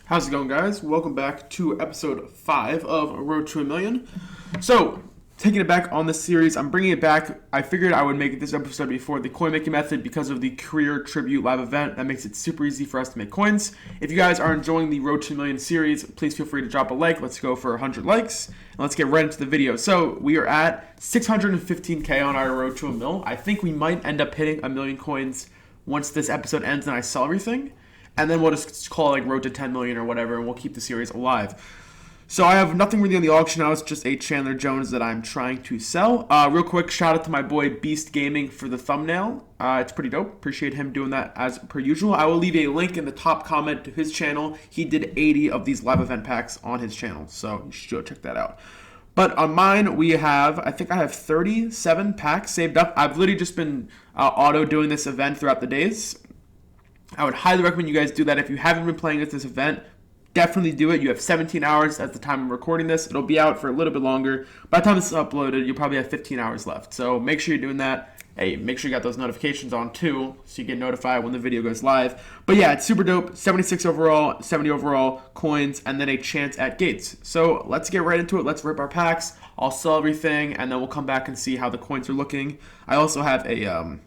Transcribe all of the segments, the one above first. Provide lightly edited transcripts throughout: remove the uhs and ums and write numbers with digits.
How's it going, guys? Welcome back to episode 5 of Road to a Million. So, taking it back on this series, I'm bringing it back. I figured I would make this episode before the coin making method because of the career tribute live event. That makes it super easy for us to make coins. If you guys are enjoying the Road to a Million series, please feel free to drop a like. Let's go for 100 likes, and let's get right into the video. So, we are at 615k on our Road to a Mil. I think we might end up hitting a million coins once this episode ends and I sell everything. And then we'll just call it like Road to 10 million or whatever, and we'll keep the series alive. So I have nothing really on the auction now. It's just a Chandler Jones that I'm trying to sell. Real quick, shout out to my boy Beast Gaming for the thumbnail. It's pretty dope. Appreciate him doing that as per usual. I will leave a link in the top comment to his channel. He did 80 of these live event packs on his channel, so you should go check that out. But on mine, I think I have 37 packs saved up. I've literally just been auto doing this event throughout the days. I would highly recommend you guys do that. If you haven't been playing at this event, definitely do it. You have 17 hours at the time of recording this. It'll be out for a little bit longer. By the time this is uploaded, you'll probably have 15 hours left. So make sure you're doing that. Hey, make sure you got those notifications on too, so you get notified when the video goes live. But yeah, it's super dope. 76 overall, 70 overall coins, and then a chance at gates. So let's get right into it. Let's rip our packs. I'll sell everything, and then we'll come back and see how the coins are looking. I also have a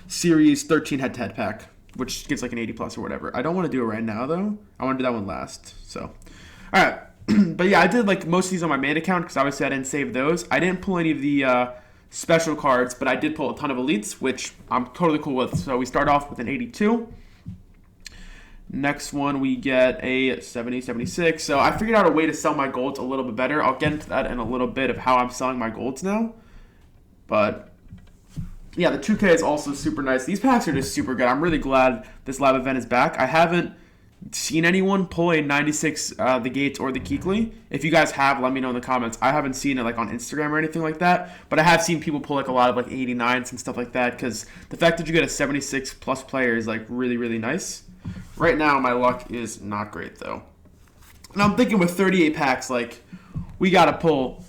Series 13 head-to-head pack, which gives like an 80 plus or whatever. I don't want to do it right now though. I want to do that one last. So, all right. But yeah, I did like most of these on my main account because obviously I didn't save those. I didn't pull any of the special cards, but I did pull a ton of elites, which I'm totally cool with. So we start off with an 82. Next one, we get a 70, 76. So I figured out a way to sell my golds a little bit better. I'll get into that in a little bit of how I'm selling my golds now. But yeah, the 2K is also super nice. These packs are just super good. I'm really glad this live event is back. I haven't seen anyone pull a 96 the Gates or the Keekly. If you guys have, let me know in the comments. I haven't seen it like on Instagram or anything like that, but I have seen people pull like a lot of like 89s and stuff like that because the fact that you get a 76 plus player is like really, really nice. Right now, my luck is not great though. And I'm thinking with 38 packs, like we got to pull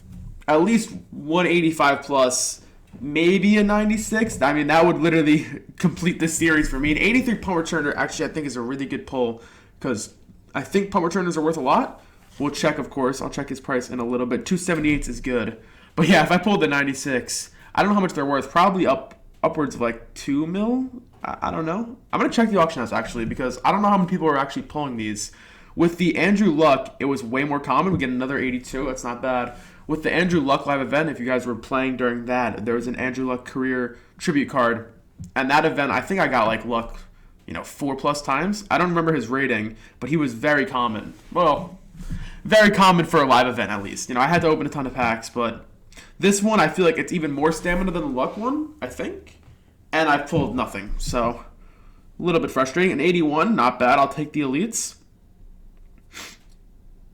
at least 185 plus, maybe a 96. I mean, that would literally complete this series for me. An 83 punt returner, actually, I think is a really good pull because I think punt returners are worth a lot. We'll check, of course. I'll check his price in a little bit. 278 is good. But yeah, if I pulled the 96, I don't know how much they're worth. Probably upwards of like 2 mil. I don't know. I'm going to check the auction house, actually, because I don't know how many people are actually pulling these. With the Andrew Luck, it was way more common. We get another 82. That's not bad. With the Andrew Luck live event, if you guys were playing during that, there was an Andrew Luck career tribute card. And that event, I think I got like Luck, 4+ times. I don't remember his rating, but he was very common. Well, very common for a live event at least. I had to open a ton of packs, but this one, I feel like it's even more stamina than the Luck one, I think. And I pulled nothing, so a little bit frustrating. An 81, not bad. I'll take the elites.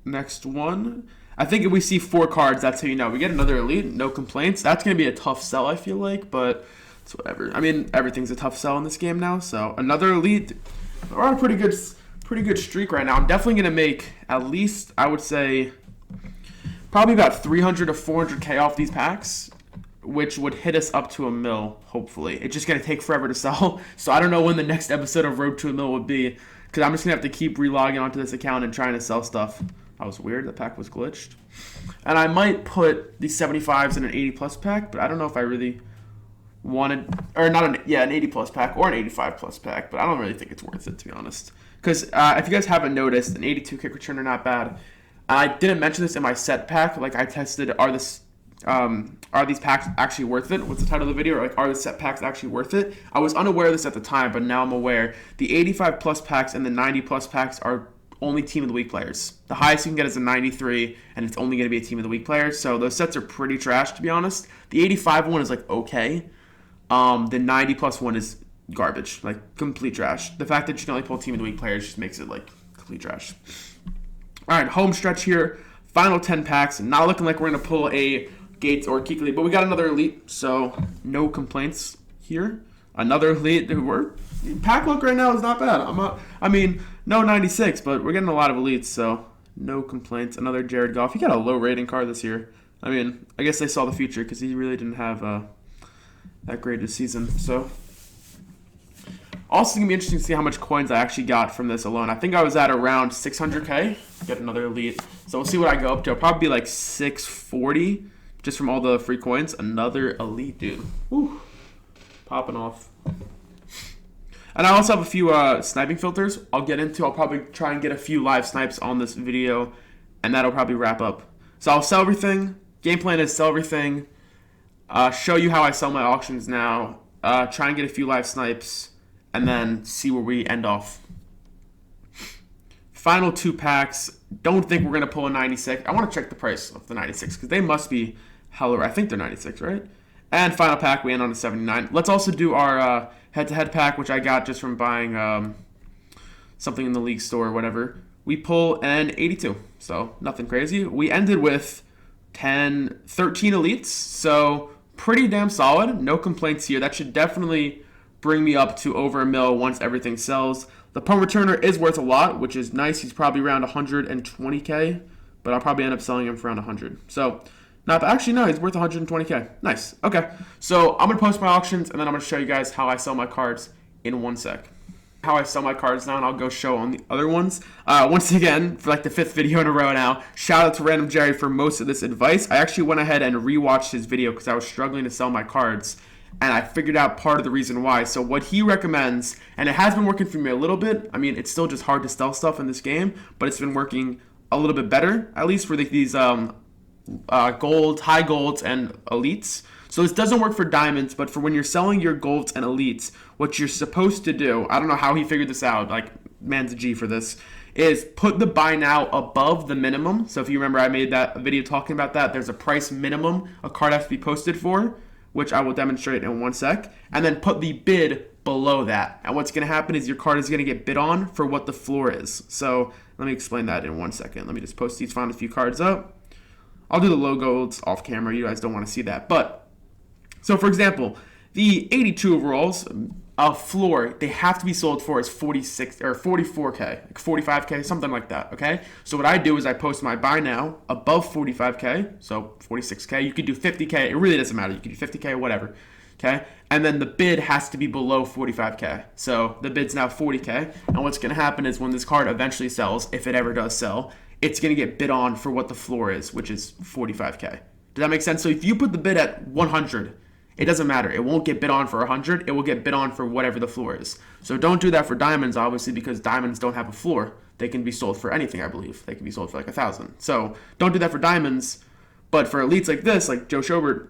Next one. I think if we see 4 cards, that's how you know. We get another elite, no complaints. That's going to be a tough sell, I feel like, but it's whatever. I mean, everything's a tough sell in this game now, so another elite. We're on a pretty good streak right now. I'm definitely going to make at least, I would say, probably about 300 to 400k off these packs, which would hit us up to a mil, hopefully. It's just going to take forever to sell, so I don't know when the next episode of Road to a Mil would be, because I'm just going to have to keep relogging onto this account and trying to sell stuff. That was weird. The pack was glitched. And I might put these 75s in an 80 plus pack, but I don't know if I really wanted, or not an 80 plus pack or an 85 plus pack, but I don't really think it's worth it, to be honest. Because if you guys haven't noticed, an 82 kick returner, not bad. I didn't mention this in my set pack. Like I tested, are these packs actually worth it? What's the title of the video? Or, like, are the set packs actually worth it? I was unaware of this at the time, but now I'm aware. The 85 plus packs and the 90 plus packs are only team of the week players. The highest you can get is a 93, and it's only going to be a team of the week player. So those sets are pretty trash, to be honest. The 85 one is like okay. The 90 plus one is garbage, like complete trash. The fact that you can only pull team of the week players just makes it like complete trash. All right, home stretch here. Final 10 packs. Not looking like we're going to pull a Gates or Keekly, but we got another elite, so no complaints here. Another elite. Pack luck right now is not bad. No 96, but we're getting a lot of elites, so no complaints. Another Jared Goff. He got a low rating card this year. I guess they saw the future because he really didn't have that great a season. So Also, going to be interesting to see how much coins I actually got from this alone. I think I was at around 600k. Get another elite. So we'll see what I go up to. I'll probably be like 640 just from all the free coins. Another elite, dude. Woo. Popping off. And I also have a few sniping filters I'll get into. I'll probably try and get a few live snipes on this video, and that'll probably wrap up. So I'll sell everything. Game plan is sell everything. Show you how I sell my auctions now. Try and get a few live snipes, and then see where we end off. Final 2 packs. Don't think we're going to pull a 96. I want to check the price of the 96 because they must be hella. I think they're 96, right? And final pack, we end on a 79. Let's also do our head-to-head pack, which I got just from buying something in the league store or whatever. We pull an 82, so nothing crazy. We ended with 13 elites, so pretty damn solid. No complaints here. That should definitely bring me up to over a mil once everything sells. The punt returner is worth a lot, which is nice. He's probably around 120k, but I'll probably end up selling him for around 100. So, actually, no, he's worth 120k. Nice. Okay, so I'm going to post my auctions, and then I'm going to show you guys how I sell my cards in 1 sec. How I sell my cards now, and I'll go show on the other ones. Once again, for like the 5th video in a row now, shout out to Random Jerry for most of this advice. I actually went ahead and rewatched his video because I was struggling to sell my cards, and I figured out part of the reason why. So what he recommends, and it has been working for me a little bit. I mean, it's still just hard to sell stuff in this game, but it's been working a little bit better, at least for these gold, high golds, and elites. So this doesn't work for diamonds, but for when you're selling your golds and elites, what you're supposed to do, I don't know how he figured this out, like, man's a G for this, is put the buy now above the minimum. So if you remember, I made that video talking about that. There's a price minimum a card has to be posted for, which I will demonstrate in 1 sec, and then put the bid below that. And what's going to happen is your card is going to get bid on for what the floor is. So let me explain that in 1 second. Let me just post these, find a few cards up. I'll do the low golds off camera. You guys don't want to see that. But, so for example, the 82 overalls, floor, they have to be sold for is 46 or 44k, like 45k, something like that, okay? So what I do is I post my buy now above 45k, so 46k. You could do 50k. It really doesn't matter. You could do 50k or whatever, okay? And then the bid has to be below 45k. So the bid's now 40k. And what's going to happen is when this card eventually sells, if it ever does sell, it's going to get bid on for what the floor is, which is 45k. Does that make sense? So if you put the bid at 100, it doesn't matter. It won't get bid on for 100. It will get bid on for whatever the floor is. So don't do that for diamonds, obviously, because diamonds don't have a floor. They can be sold for anything, I believe. They can be sold for like 1,000. So don't do that for diamonds. But for elites like this, like Joe Schobert,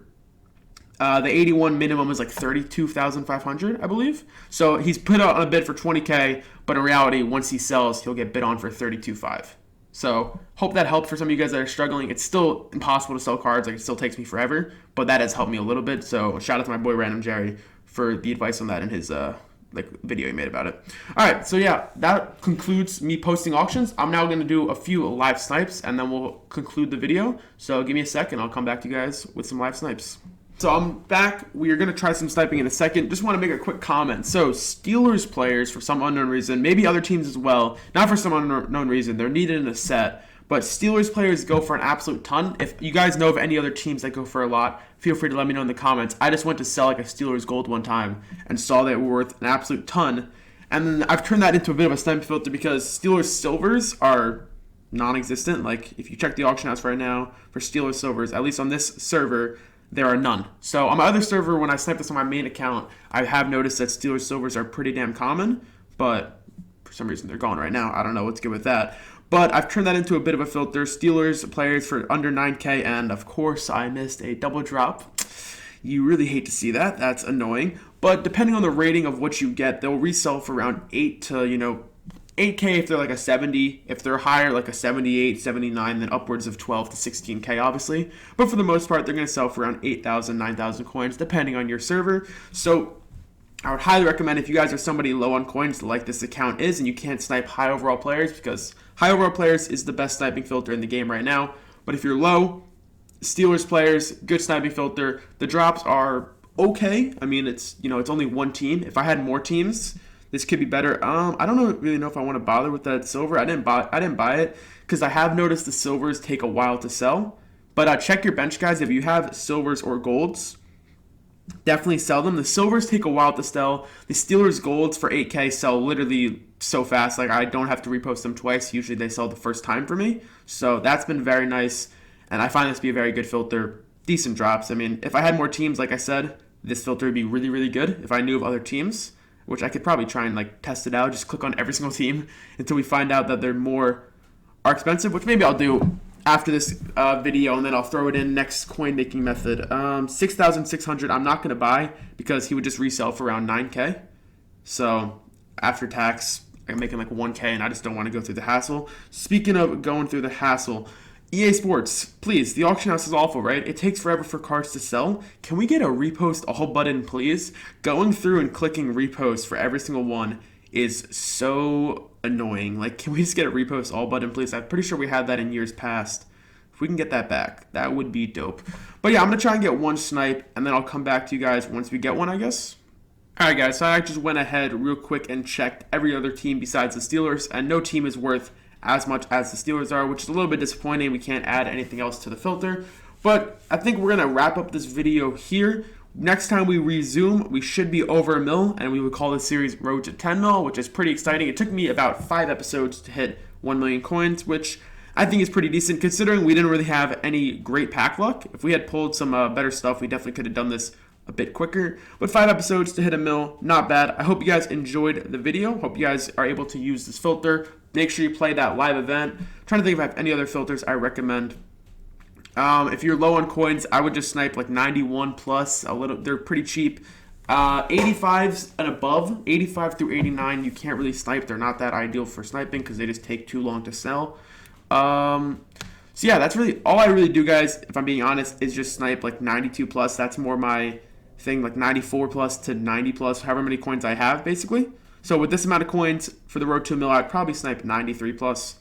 the 81 minimum is like 32,500, I believe. So he's put out on a bid for 20k, but in reality, once he sells, he'll get bid on for 32.5. So hope that helped for some of you guys that are struggling. It's still impossible to sell cards. Like, it still takes me forever, but that has helped me a little bit. So shout out to my boy Random Jerry for the advice on that in his video he made about it. All right, so yeah, that concludes me posting auctions. I'm now going to do a few live snipes, and then we'll conclude the video. So give me a second. I'll come back to you guys with some live snipes. So I'm back. We are going to try some sniping in a second. Just want to make a quick comment. So Steelers players, for some unknown reason, maybe other teams as well, not for some unknown reason, they're needed in a set. But Steelers players go for an absolute ton. If you guys know of any other teams that go for a lot, feel free to let me know in the comments. I just went to sell like a Steelers gold one time and saw that it were worth an absolute ton. And then I've turned that into a bit of a sniper filter because Steelers silvers are non-existent. Like, if you check the auction house right now for Steelers silvers, at least on this server, there are none. So on my other server, when I snipe this on my main account, I have noticed that Steelers silvers are pretty damn common, but for some reason they're gone right now. I don't know what's good with that. But I've turned that into a bit of a filter. Steelers players for under 9k, and of course I missed a double drop. You really hate to see that. That's annoying. But depending on the rating of what you get, they'll resell for around 8 to, 8k if they're like a 70. If they're higher, like a 78, 79, then upwards of 12 to 16k, obviously. But for the most part, they're going to sell for around 8,000, 9,000 coins, depending on your server. So I would highly recommend, if you guys are somebody low on coins like this account is, and you can't snipe high overall players, because high overall players is the best sniping filter in the game right now. But if you're low, Steelers players, good sniping filter. The drops are okay. I mean, it's only one team. If I had more teams, this could be better. I don't really know if I want to bother with that silver. I didn't buy it because I have noticed the silvers take a while to sell. But check your bench, guys. If you have silvers or golds, definitely sell them. The silvers take a while to sell. The Steelers golds for 8K sell literally so fast. Like, I don't have to repost them twice. Usually they sell the first time for me. So that's been very nice. And I find this to be a very good filter. Decent drops. I mean, if I had more teams, like I said, this filter would be really, really good. If I knew of other teams, which I could probably try and like test it out, just click on every single team until we find out that they're are expensive, which maybe I'll do after this video, and then I'll throw it in next coin making method. 6,600 I'm not going to buy because he would just resell for around 9K. So after tax, I'm making like 1K, and I just don't want to go through the hassle. Speaking of going through the hassle, EA Sports, please, the auction house is awful, right? It takes forever for cards to sell. Can we get a repost all button, please? Going through and clicking repost for every single one is so annoying. Like, can we just get a repost all button, please? I'm pretty sure we had that in years past. If we can get that back, that would be dope. But yeah, I'm going to try and get one snipe, and then I'll come back to you guys once we get one, I guess. Alright guys, so I just went ahead real quick and checked every other team besides the Steelers, and no team is worth as much as the Steelers are, which is a little bit disappointing. We can't add anything else to the filter. But I think we're going to wrap up this video here. Next time we resume, we should be over 1 mil, and we would call this series Road to 10 mil, which is pretty exciting. It took me about 5 episodes to hit 1 million coins, which I think is pretty decent considering we didn't really have any great pack luck. If we had pulled some better stuff, we definitely could have done this a bit quicker. But 5 episodes to hit 1 mil, not bad. I hope you guys enjoyed the video. Hope you guys are able to use this filter. Make sure you play that live event. I'm trying to think if I have any other filters I recommend. If you're low on coins, I would just snipe like 91 plus. They're pretty cheap. 85s and above, 85 through 89, you can't really snipe. They're not that ideal for sniping because they just take too long to sell. So yeah, that's really all I really do, guys. If I'm being honest, is just snipe like 92 plus. That's more my thing, like 94 plus to 90 plus, however many coins I have, basically. So with this amount of coins for the road to 1 mil, I'd probably snipe 93 plus.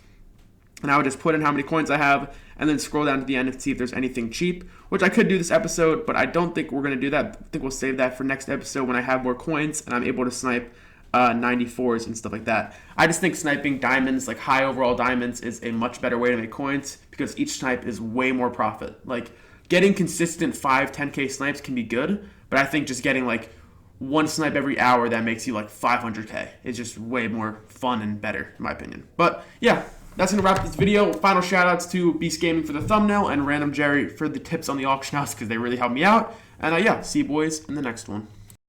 And I would just put in how many coins I have and then scroll down to the end and see if there's anything cheap, which I could do this episode, but I don't think we're going to do that. I think we'll save that for next episode when I have more coins and I'm able to snipe 94s and stuff like that. I just think sniping diamonds, like high overall diamonds, is a much better way to make coins because each snipe is way more profit. Like, getting consistent 5, 10K snipes can be good, but I think just getting like one snipe every hour that makes you like 500K is just way more fun and better, in my opinion. But yeah, that's going to wrap this video. Final shout-outs to Beast Gaming for the thumbnail and Random Jerry for the tips on the auction house because they really helped me out. And yeah, see you boys in the next one.